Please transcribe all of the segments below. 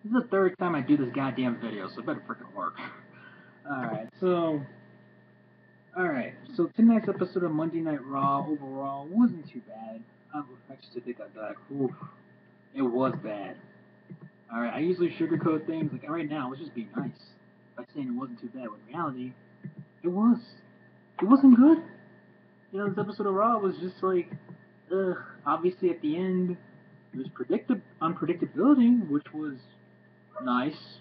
This is the third time I do this goddamn video, so it better freaking work. Alright, so tonight's episode of Monday Night Raw overall wasn't too bad. I actually think I died. Oof, it was bad. Alright, I usually sugarcoat things, like right now, let's just be nice by saying it wasn't too bad, when in reality, it was. It wasn't good. You know, this episode of Raw was just like, obviously at the end, it was unpredictability, which was nice,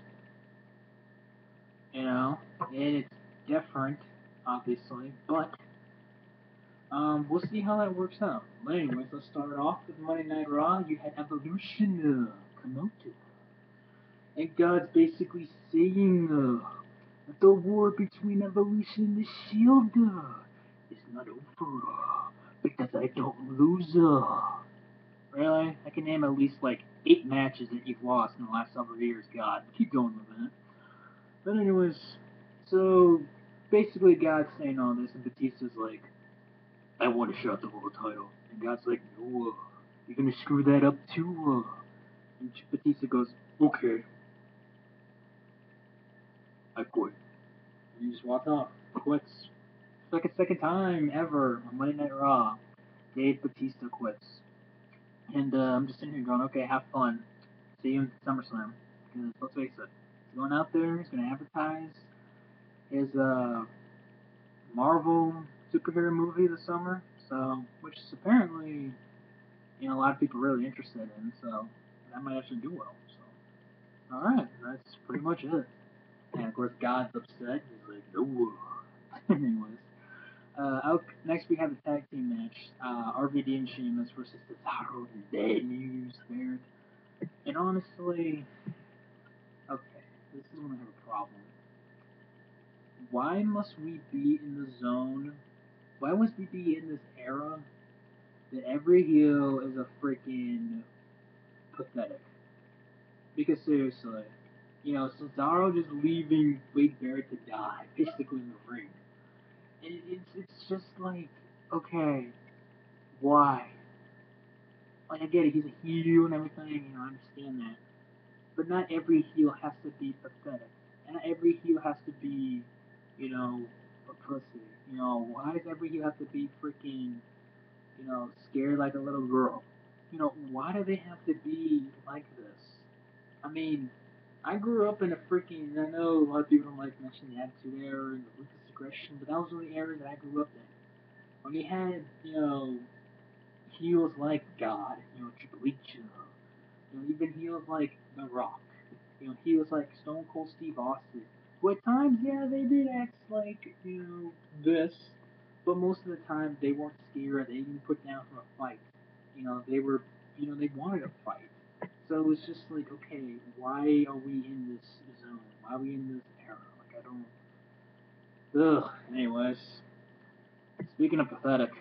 you know, and it's different, obviously, but we'll see how that works out. But anyways, let's start off with Monday Night Raw. You had Evolution come out, and God's basically saying that the war between Evolution and the Shield is not over because I don't lose. Really? I can name at least like 8 matches that you've lost in the last several years. God, keep going with it. But anyways, so basically God's saying all this, and Batista's like, I want to shot the world title. And God's like, no, you're gonna screw that up too. And Batista goes, okay, I quit. And he just walked off. Quits. It's like a second time ever on Monday Night Raw. Dave Batista quits. And I'm just sitting here going, okay, have fun. See you in SummerSlam. Because let's face it, he's going out there, he's going to advertise his Marvel superhero movie this summer. So, which is apparently, a lot of people are really interested in. So, that might actually do well. So, alright, that's pretty much it. And of course, God's upset. He's like, no. Anyways. Next, we have a tag team match. RVD and Sheamus versus Cesaro and Dead News Barrett. And honestly, okay, this is when I have a problem. Why must we be in the zone? Why must we be in this era that every heel is a freaking pathetic? Because seriously, Cesaro just leaving Wade Barrett to die, basically in the ring. It's just like, okay, why? Like, I get it, he's a heel and everything, I understand that. But not every heel has to be pathetic. And not every heel has to be, a pussy. Why does every heel have to be freaking, scared like a little girl? Why do they have to be like this? I mean, I grew up in a freaking, I know a lot of people don't like mentioning the Attitude Era and the Ruthless Aggression, but that was the era that I grew up in. When you had, heels like God, Triple H, even heels like The Rock, heels like Stone Cold Steve Austin, who at times, yeah, they did act like, this, but most of the time they weren't scared, they didn't put down from a fight. They were, they wanted a fight. So it was just like, okay, why are we in this zone? Why are we in this era? Like, I don't. Ugh. Anyways, speaking of pathetic,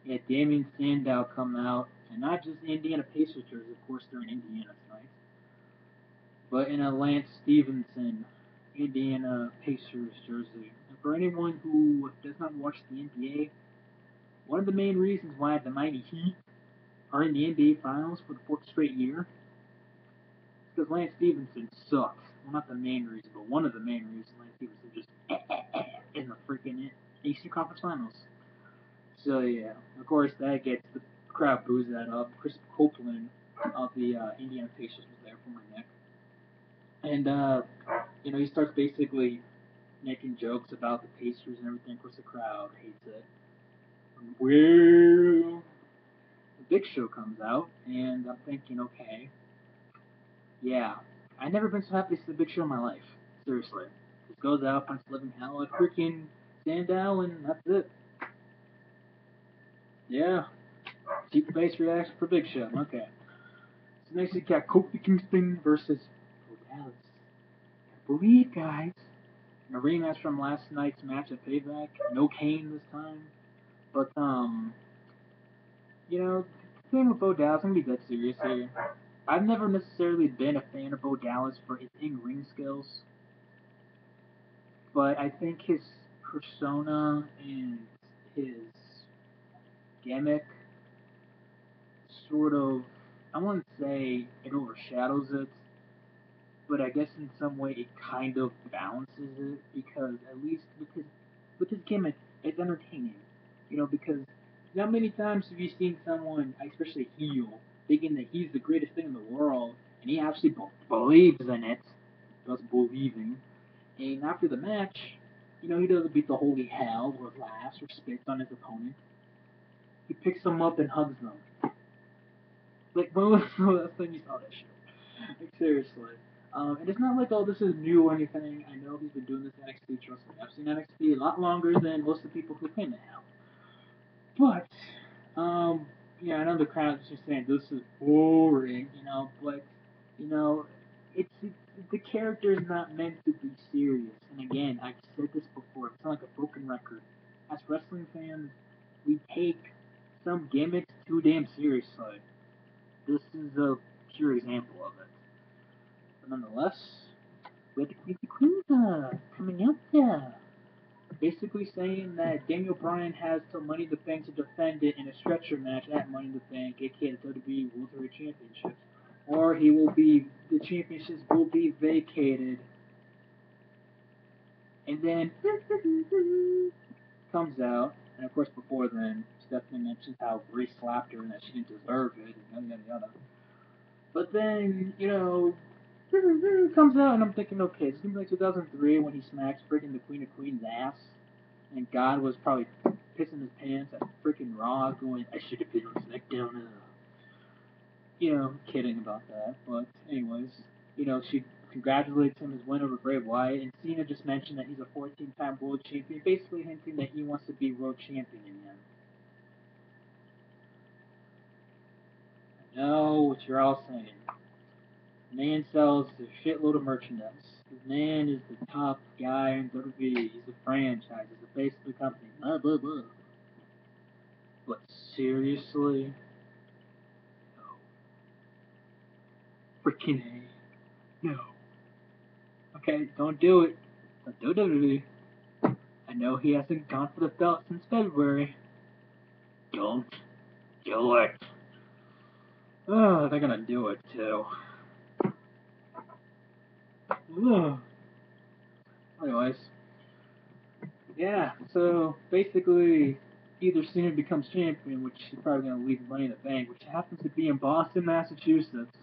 we had Damian Sandow come out, and not just Indiana Pacers jersey, of course they're in Indiana tonight, but in a Lance Stevenson Indiana Pacers jersey. And for anyone who does not watch the NBA, one of the main reasons why the Mighty Heat are in the NBA Finals for the fourth straight year is because Lance Stevenson sucked. Well, not the main reason, but one of the main reasons Lance Stevenson just in the freaking Eastern Conference Finals. So yeah, of course that gets the crowd boos that up. Chris Copeland of the Indiana Pacers was there for my neck, and he starts basically making jokes about the Pacers and everything. Of course, the crowd hates it. Well, the Big Show comes out, and I'm thinking, okay, yeah, I've never been so happy to see the Big Show in my life. Seriously, just goes out, punches living hell at freaking Sandow, and that's it. Yeah, cheap face reaction for Big Show. Okay. So next we got Kofi Kingston versus Dallas. I believe, guys, in a rematch from last night's match at Payback. No Kane this time. But, the thing with Bo Dallas, I'm going to be dead serious here. I've never necessarily been a fan of Bo Dallas for his in-ring skills. But I think his persona and his gimmick sort of, I wouldn't say it overshadows it, but I guess in some way it kind of balances it because at least with his gimmick, it's entertaining. Because not many times have you seen someone, especially heel, thinking that he's the greatest thing in the world, and he actually believes in it, does believing. And after the match, he doesn't beat the holy hell or laughs or spits on his opponent. He picks them up and hugs them. Like, when was the last time you saw that shit? Like, seriously. And it's not like, oh, this is new or anything. I know he's been doing this in NXT, trust me. I've seen NXT a lot longer than most of the people who came to hell. But, yeah, I know the crowd's just saying this is boring, but, you know, it's the character is not meant to be serious. And again, I've said this before, it's not like a broken record. As wrestling fans, we take some gimmicks too damn seriously. This is a pure example of it. But nonetheless, we have the Queen coming out there. Basically saying that Daniel Bryan has till Money in the Bank to defend it in a stretcher match at Money in the Bank, aka the WWE World Heavyweight Championships. Or the championships will be vacated. And then comes out, and of course before then, Stephanie mentions how Brie slapped her and that she didn't deserve it, and yada yada yada. But then, comes out, and I'm thinking, okay, it's gonna be like 2003 when he smacks freaking the Queen of Queens' ass, and God was probably pissing his pants at freaking Raw, going, I should have been on SmackDown. Kidding about that. But anyways, she congratulates him his win over Bray Wyatt, and Cena just mentioned that he's a 14-time world champion, basically hinting that he wants to be world champion again. I know what you're all saying. The man sells a shitload of merchandise. This man is the top guy in WWE. He's a franchise. He's the face of the company. Blah, blah, blah. But seriously? No. Freaking A. No. Okay, don't do it. Don't do WWE. I know he hasn't gone for the belt since February. Don't do it. Oh, they're gonna do it too. Ugh. Anyways, yeah. So basically, either Cena becomes champion, which he's probably gonna leave Money in the Bank, which happens to be in Boston, Massachusetts.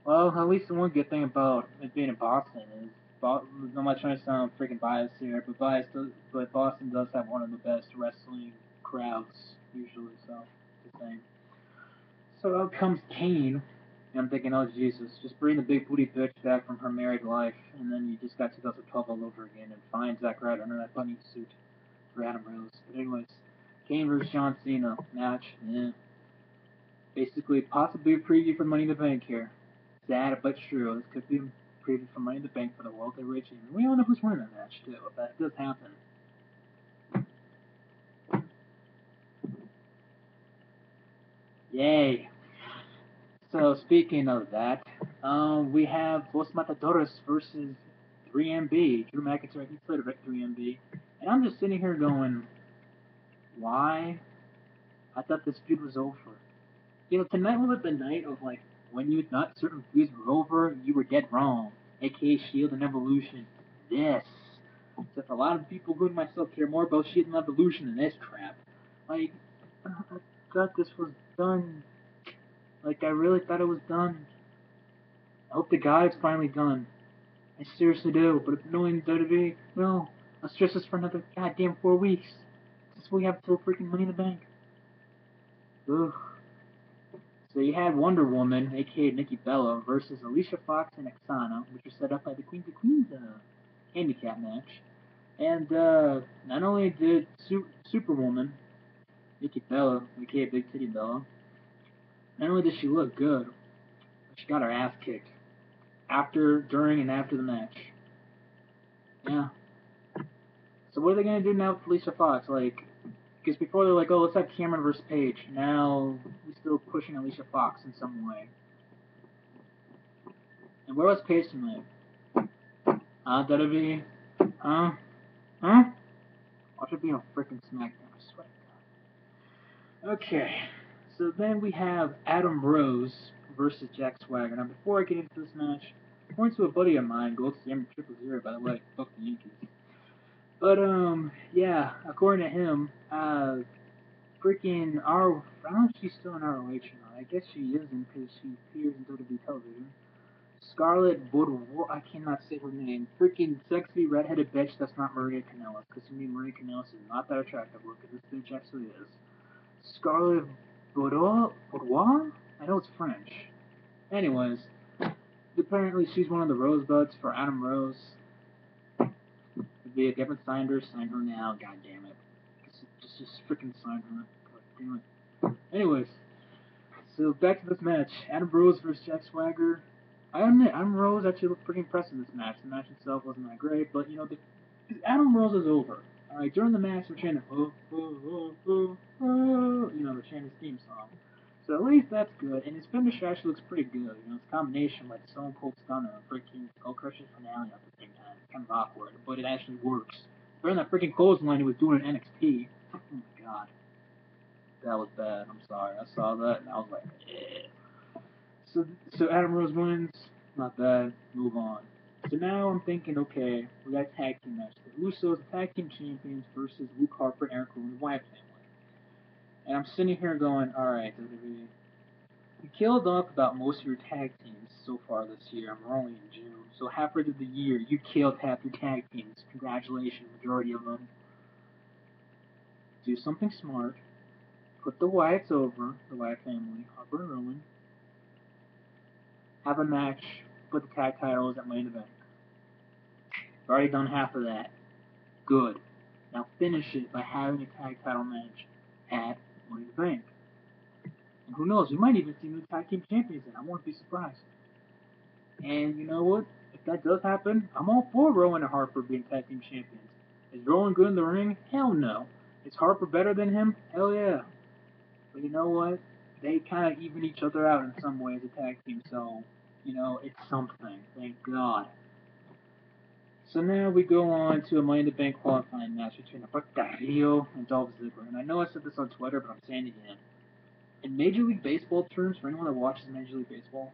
Well, at least the one good thing about it being in Boston is, I'm not trying to sound freaking biased here, but Boston does have one of the best wrestling crowds usually. So, the same. So out comes Kane, and I'm thinking, oh Jesus, just bring the big booty bitch back from her married life, and then you just got 2012 all over again, and find Zack Ryder under that bunny suit for Adam Rose. But anyways, Kane versus John Cena match, yeah. Basically, possibly a preview for Money in the Bank here. Sad but true. This could be a preview for Money in the Bank for the World Heavyweight Champion. We don't know who's winning that match too, if that does happen. Yay! So speaking of that, we have Los Matadores versus 3MB. Drew McIntyre, he played at 3MB, and I'm just sitting here going, why? I thought this feud was over. Tonight was the night of like when you thought certain feuds were over, you were dead wrong. AKA Shield and Evolution. This. Except a lot of people, including myself, care more about Shield and Evolution than this crap. Like, I thought this was done. Like, I really thought it was done. I hope to God it's finally done. I seriously do, but if knowing WWE, no, I'll stress this for another goddamn 4 weeks. This we have till freaking Money in the Bank. Ugh. So you had Wonder Woman, aka Nikki Bella, versus Alicia Fox and Oksana, which was set up by the Queens of Queens handicap match. And not only did Superwoman, Nikki Bella, aka Big Titty Bella, not only did she look good, but she got her ass kicked. After, during, and after the match. Yeah. So what are they going to do now with Alicia Fox? Like, because before they're like, oh, let's have Cameron versus Paige. Now, we're still pushing Alicia Fox in some way. And where was Paige tonight? WWE? Huh? Huh? Watch it be on frickin' SmackDown, I swear to God. Okay. So then we have Adam Rose versus Jack Swagger. Now, before I get into this match, According to a buddy of mine, goes to the Triple Zero, by the way. Fuck the Yankees. But yeah. According to him, freaking our I don't know if she's still in ROH or not. I guess she isn't because she appears in WWE television. Scarlett Boudoir, I cannot say her name. Freaking sexy redheaded bitch that's not Maria Kanellis, because to me Maria Kanellis is not that attractive looking. This bitch actually is. Scarlett Boudoir? I know it's French. Anyways, apparently she's one of the rosebuds for Adam Rose. If they haven't signed her now. God damn it. Just freaking sign her. God damn it. Anyways, so back to this match. Adam Rose versus Jack Swagger. I admit, Adam Rose actually looked pretty impressive in this match. The match itself wasn't that great, but you know, Adam Rose is over. Alright, during the match, they're chanting, oh, oh, oh, oh, oh, you know, they're chanting his theme song. So at least that's good, and his finisher actually looks pretty good. You know, it's a combination like Stone Cold Stunner and freaking Skull Crusher's finale at the same time. It's kind of awkward, but it actually works. During that freaking clothesline he was doing in NXT. Oh my god. That was bad. I'm sorry. I saw that and I was like, eh. So Adam Rose wins. Not bad. Move on. So now I'm thinking, okay, we got a tag team match. The Usos, the tag team champions, versus Luke Harper, Eric Rowan, and the Wyatt family. And I'm sitting here going, alright, WWE, you killed off about most of your tag teams so far this year. We're only in June. So halfway through the year, you killed half your tag teams. Congratulations, majority of them. Do something smart. Put the Wyatts over, the Wyatt family, Harper and Rowan. Have a match. Put the tag titles at Money in the Bank. You've already done half of that. Good. Now finish it by having a tag title match at Money in the Bank. And who knows, you might even see new tag team champions in. I won't be surprised. And you know what? If that does happen, I'm all for Rowan and Harper being tag team champions. Is Rowan good in the ring? Hell no. Is Harper better than him? Hell yeah. But you know what? They kind of even each other out in some ways, a tag team, so, you know, it's something. Thank God. So now we go on to a Money in the Bank qualifying match between Alberto Rio and Dolph Ziggler. And I know I said this on Twitter, but I'm saying it again. In Major League Baseball terms, for anyone that watches Major League Baseball,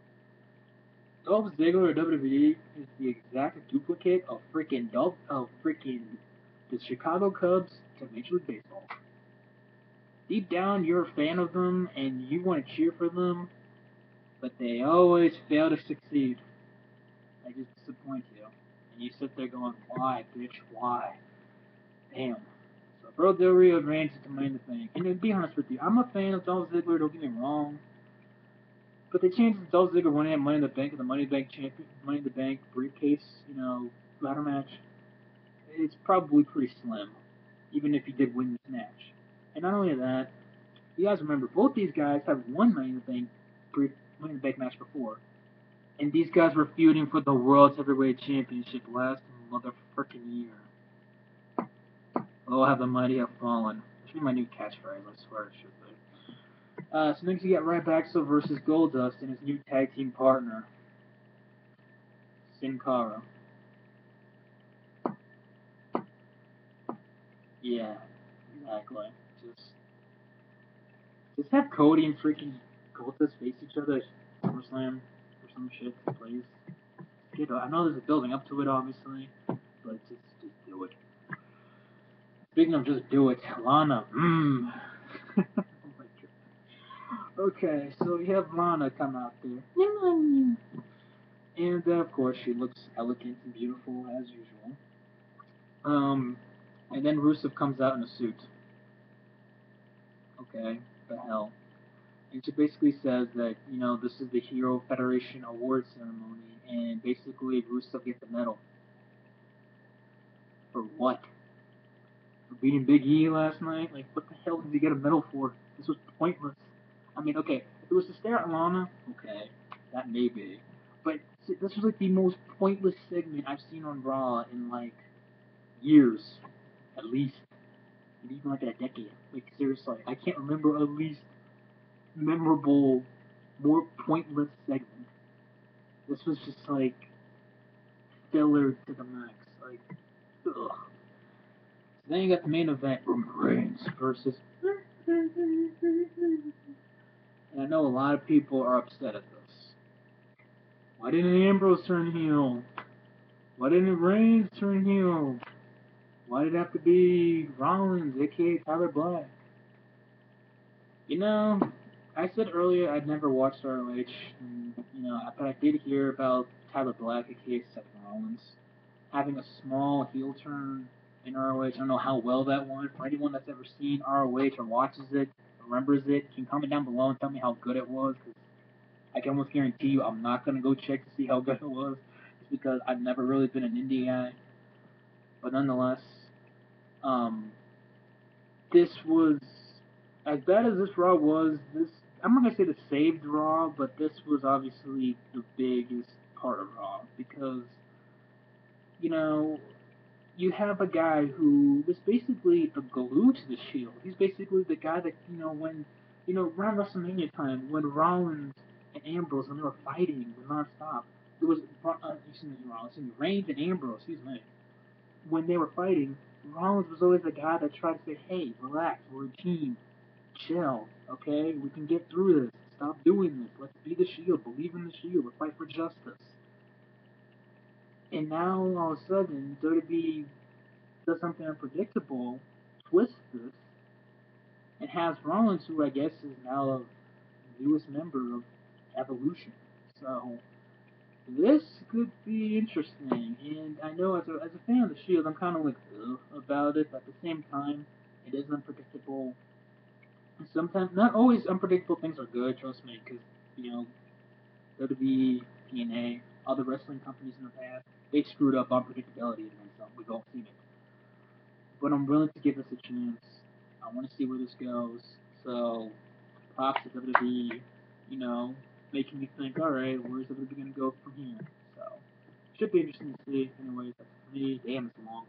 Dolph Ziggler or WWE is the exact duplicate of the Chicago Cubs to Major League Baseball. Deep down, you're a fan of them and you want to cheer for them, but they always fail to succeed. They just disappoint you. And you sit there going, why, bitch, why? Damn. So Bro Del Rio advances to Money in the Bank. And to be honest with you, I'm a fan of Dolph Ziggler, don't get me wrong. But the chances of Dolph Ziggler winning at Money in the Bank with the Money in the Bank briefcase, you know, ladder match, it's probably pretty slim. Even if he did win this match. And not only that, you guys remember, both these guys have won Money in the Bank match before. And these guys were feuding for the World Heavyweight Championship last motherfucking year. Oh, have the mighty have fallen. That should be my new catchphrase, I swear it should be. So next you got Ryback versus Goldust and his new tag team partner, Sin Cara. Yeah, exactly. Just have Cody and freaking Goldust face each other at SummerSlam or some shit, please. I know there's a building up to it, obviously, but just do it. Speaking of just do it, Lana, oh my god. Okay, so you have Lana come out there. And of course she looks elegant and beautiful as usual. And then Rusev comes out in a suit. Okay, the hell. And she basically says that, you know, this is the Hero Federation Award ceremony, and basically Rusev gets a medal. For what? For beating Big E last night? Like, what the hell did he get a medal for? This was pointless. I mean, okay, if it was to stare at Lana, okay, that may be. But this was like the most pointless segment I've seen on Raw in like years, at least, and even like in a decade. Like seriously, I can't remember a least memorable, more pointless segment. This was just like filler to the max. Like, ugh. So then you got the main event, Roman Reigns versus. And I know a lot of people are upset at this. Why didn't Ambrose turn heel? Why didn't Reigns turn heel? Why did it have to be Rollins, aka Tyler Black? You know, I said earlier I'd never watched ROH, and, but I did hear about Tyler Black, aka Seth Rollins, having a small heel turn in ROH. I don't know how well that went. For anyone that's ever seen ROH or watches it, remembers it, you can comment down below and tell me how good it was. Cause I can almost guarantee you I'm not going to go check to see how good it was, just because I've never really been an indie guy. But nonetheless, um, this was as bad as this Raw was. This I'm not gonna say the saved Raw, but this was obviously the biggest part of Raw because you know you have a guy who was basically the glue to the Shield. He's basically the guy that when around WrestleMania time when Rollins and Ambrose when they were fighting nonstop. It was Reigns and Ambrose. Excuse me. When they were fighting, Rollins was always the guy that tried to say, "Hey, relax, we're a team. Chill, okay? We can get through this. Stop doing this. Let's be the Shield. Believe in the Shield. Let's fight for justice." And now, all of a sudden, WWE does something unpredictable, twists this, and has Rollins, who I guess is now the newest member of Evolution. So, this could be interesting. And I know as a fan of the Shield, I'm kind of like, ugh, about it, but at the same time, it is unpredictable. Sometimes, not always unpredictable things are good, trust me, because, you know, WWE, TNA, other wrestling companies in the past, they've screwed up unpredictability and then some. We've all seen it. But I'm willing to give this a chance. I want to see where this goes. So, props to WWE, making me think, alright, where's WWE going to go from here? So, should be interesting to see. Anyways, that's for me. Damn, it's long.